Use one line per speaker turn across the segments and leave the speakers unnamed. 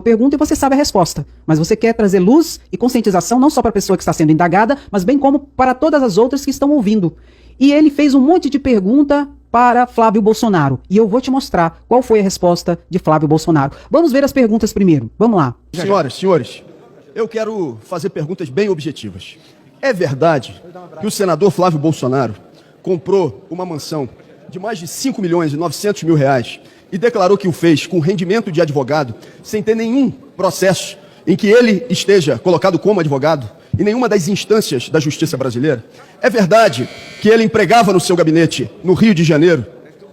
Pergunta e você sabe a resposta, mas você quer trazer luz e conscientização não só para a pessoa que está sendo indagada, mas bem como para todas as outras que estão ouvindo. E ele fez um monte de pergunta para Flávio Bolsonaro, e eu vou te mostrar qual foi a resposta de Flávio Bolsonaro. Vamos ver as perguntas primeiro, vamos lá.
Senhoras, senhores, eu quero fazer perguntas bem objetivas. É verdade que o senador Flávio Bolsonaro comprou uma mansão de mais de 5 milhões e 900 mil reais e declarou que o fez com rendimento de advogado, sem ter nenhum processo em que ele esteja colocado como advogado em nenhuma das instâncias da justiça brasileira? É verdade que ele empregava no seu gabinete, no Rio de Janeiro,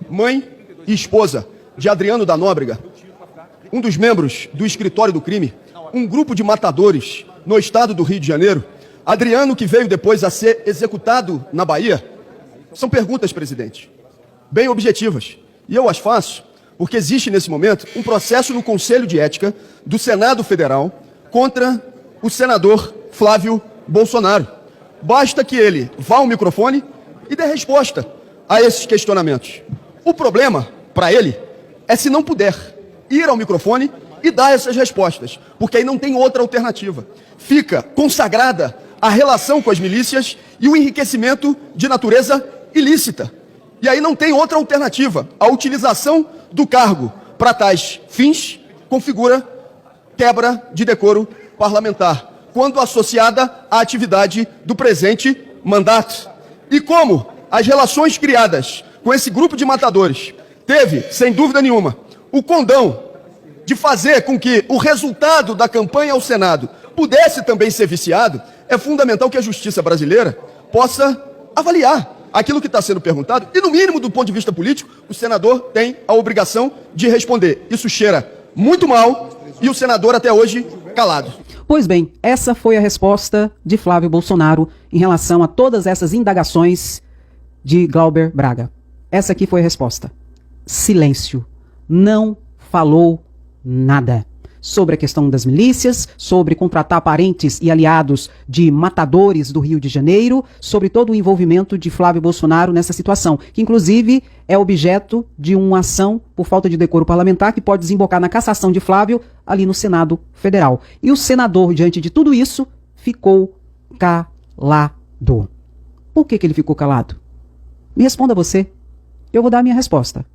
mãe e esposa de Adriano da Nóbrega, um dos membros do escritório do crime, um grupo de matadores no estado do Rio de Janeiro, Adriano que veio depois a ser executado na Bahia? São perguntas, presidente, bem objetivas, e eu as faço porque existe nesse momento um processo no Conselho de Ética do Senado Federal contra o senador Flávio Bolsonaro. Basta que ele vá ao microfone e dê resposta a esses questionamentos. O problema para ele é se não puder ir ao microfone e dar essas respostas, porque aí não tem outra alternativa. Fica consagrada a relação com as milícias e o enriquecimento de natureza ilícita. E aí não tem outra alternativa. A utilização do cargo para tais fins configura quebra de decoro parlamentar, quando associada à atividade do presente mandato. E como as relações criadas com esse grupo de matadores teve, sem dúvida nenhuma, o condão de fazer com que o resultado da campanha ao Senado pudesse também ser viciado, é fundamental que a justiça brasileira possa avaliar aquilo que está sendo perguntado e, no mínimo, do ponto de vista político, o senador tem a obrigação de responder. Isso cheira muito mal e o senador até hoje calado.
Pois bem, essa foi a resposta de Flávio Bolsonaro em relação a todas essas indagações de Glauber Braga. Essa aqui foi a resposta. Silêncio. Não falou nada sobre a questão das milícias, sobre contratar parentes e aliados de matadores do Rio de Janeiro, sobre todo o envolvimento de Flávio Bolsonaro nessa situação, que inclusive é objeto de uma ação por falta de decoro parlamentar que pode desembocar na cassação de Flávio ali no Senado Federal. E o senador, diante de tudo isso, ficou calado. Por que ele ficou calado? Me responda você. Eu vou dar a minha resposta.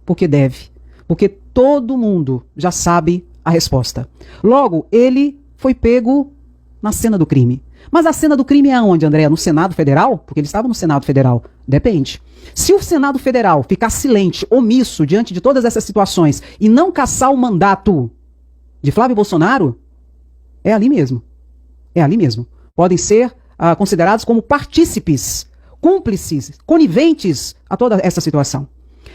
Porque deve. Porque todo mundo já sabe a resposta. Logo, ele foi pego na cena do crime. Mas a cena do crime é aonde, André? No Senado Federal? Porque ele estava no Senado Federal. Depende. Se o Senado Federal ficar silente, omisso, diante de todas essas situações e não cassar o mandato de Flávio Bolsonaro, é ali mesmo. É ali mesmo. Podem ser considerados como partícipes, cúmplices, coniventes a toda essa situação.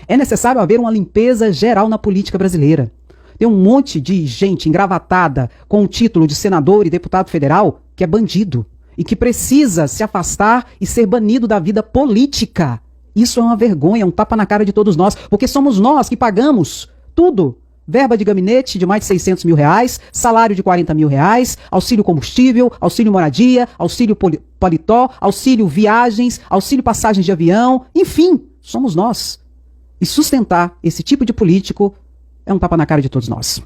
É necessário haver uma limpeza geral na política brasileira. Tem um monte de gente engravatada com o título de senador e deputado federal que é bandido e que precisa se afastar e ser banido da vida política. Isso é uma vergonha, um tapa na cara de todos nós, porque somos nós que pagamos tudo. Verba de gabinete de mais de 600 mil reais, salário de 40 mil reais, auxílio combustível, auxílio moradia, auxílio paletó, auxílio viagens, auxílio passagens de avião, enfim, somos nós. E sustentar esse tipo de político é um tapa na cara de todos nós.